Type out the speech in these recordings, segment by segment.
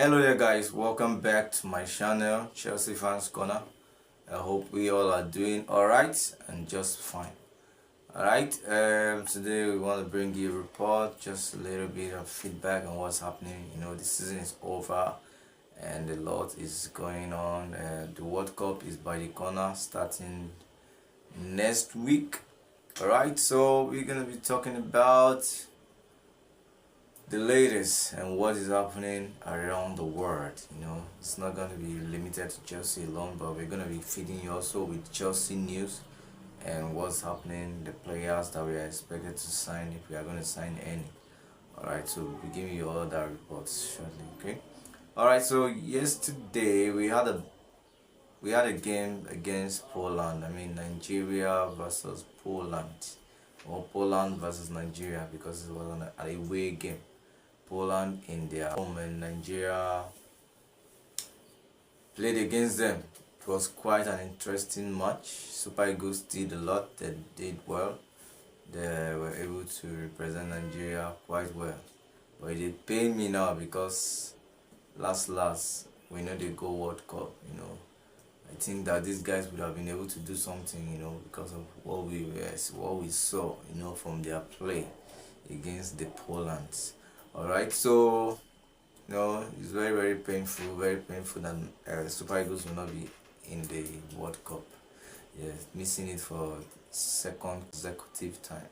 Hello there guys, welcome back to my channel Chelsea Fans Corner. I hope we all are doing alright and just fine. Alright, today we want to bring you a report, just a little bit of feedback on what's happening. You know, the season is over and a lot is going on. The World Cup is by the corner starting next week. Alright, so we're going to be talking about the latest and what is happening around the world. You know, it's not going to be limited to Chelsea alone, but we're going to be feeding you also with Chelsea news and what's happening, the players that we are expected to sign, if we are going to sign any. Alright, so we'll be giving you all that reports shortly. Okay, alright, so yesterday we had a game against Poland. I mean, Nigeria versus Poland, or Poland versus Nigeria, because it was an away game. Poland in their home and Nigeria played against them. It was quite an interesting match. Super Eagles did a lot, they did well. They were able to represent Nigeria quite well. But it pain me now because last we know they go World Cup, you know. I think that these guys would have been able to do something, you know, because of what we saw, you know, from their play against the Poland. Alright, so you know, it's very painful that Super Eagles will not be in the World Cup. Yes, missing it for second consecutive time.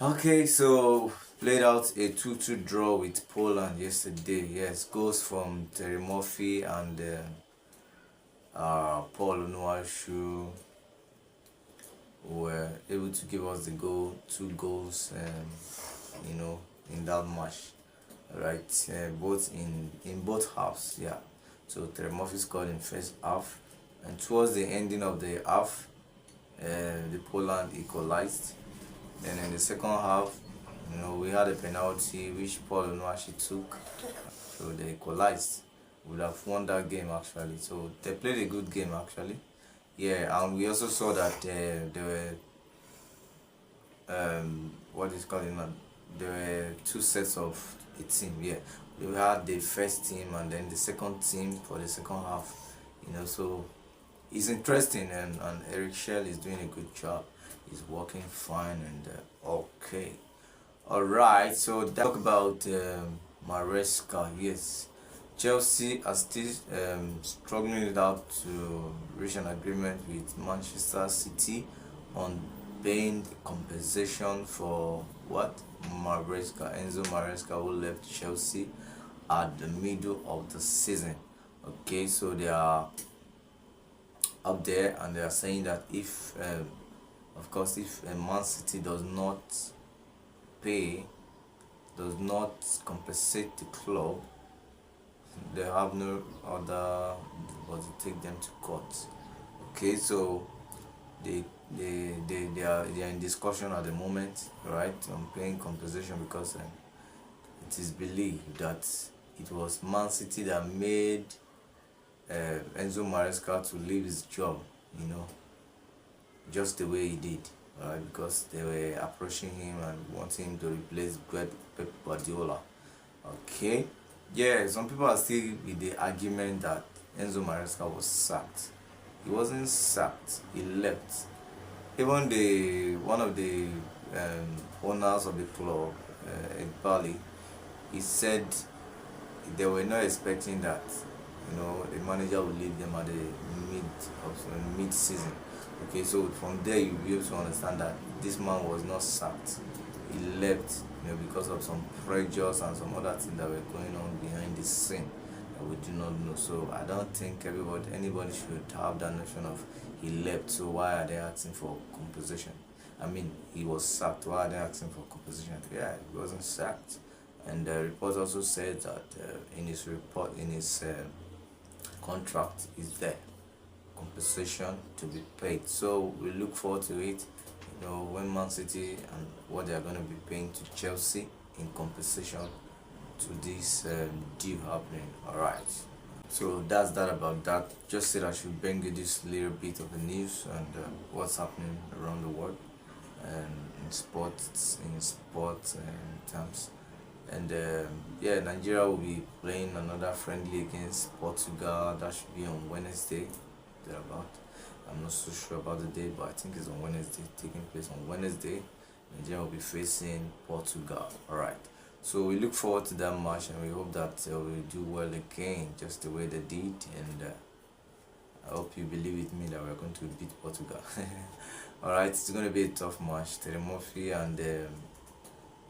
Okay, so played out a 2-2 draw with Poland yesterday. Yes, goals from Terry Murphy and Paul Onuachu were able to give us the two goals, you know, in that match, right? Both in both halves, yeah. So Terry Murphy scored in first half, and towards the ending of the half, the Poland equalized. Then in the second half, you know, we had a penalty which Paul Onuachu took, so they equalized. We would have won that game actually. So they played a good game actually. Yeah, and we also saw that there were what is called there were two sets of a team. Yeah, we had the first team and then the second team for the second half. You know, so it's interesting, and Eric Shell is doing a good job. He's working fine and okay. All right, so talk about Maresca. Yes, Chelsea are still struggling it out to reach an agreement with Manchester City on paying compensation for what? Enzo Maresca, who left Chelsea at the middle of the season. Okay, so they are up there and they are saying that if of course if Man City does not compensate the club, they have no other but to take them to court. Okay, so they are in discussion at the moment, right, on paying compensation, because it is believed that it was Man City that made Enzo Maresca to leave his job, you know, just the way he did, right? Because they were approaching him and wanting him to replace Pep Guardiola. Okay, yeah, some people are still with the argument that Enzo Maresca was sacked. He wasn't sacked, he left. Even one of the owners of the club, Bali, he said they were not expecting that, you know, the manager would leave them at the mid season. Okay, so from there you'll be able to understand that this man was not sacked. He left, you know, because of some pressures and some other things that were going on behind the scene that we do not know. So I don't think anybody should have that notion of he left, so why are they asking for compensation? I mean, he was sacked, why are they asking for compensation? Yeah, he wasn't sacked. And the report also said that in his contract is there compensation to be paid. So we look forward to it, you know, when Man City and what they are going to be paying to Chelsea in compensation to this deal happening. All right, so that's that about that. Just said I should bring you this little bit of the news and what's happening around the world and in sports terms. And yeah, Nigeria will be playing another friendly against Portugal. That should be on Wednesday, thereabout. I'm not so sure about the day, but I think it's on Wednesday, taking place on Wednesday. Nigeria will be facing Portugal. Alright. So we look forward to that match, and we hope that we do well again, just the way they did. And I hope you believe with me that we're going to beat Portugal. Alright, it's going to be a tough match. Terry Murphy and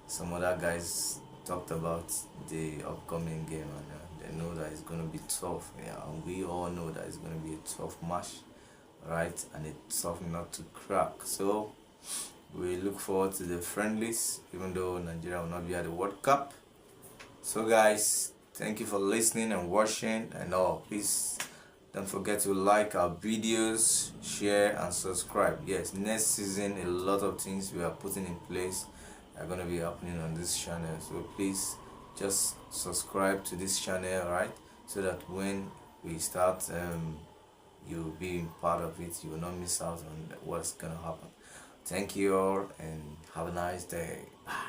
some other guys talked about the upcoming game, and they know that it's going to be tough. Yeah, and we all know that it's going to be a tough match, right? And it's tough not to crack. So we look forward to the friendlies, even though Nigeria will not be at the World Cup. So guys, thank you for listening and watching, and please don't forget to like our videos, share and subscribe. Yes, next season a lot of things we are putting in place are going to be happening on this channel, so please just subscribe to this channel, right? So that when we start, you'll be part of it. You will not miss out on what's gonna happen. Thank you all and have a nice day. Bye.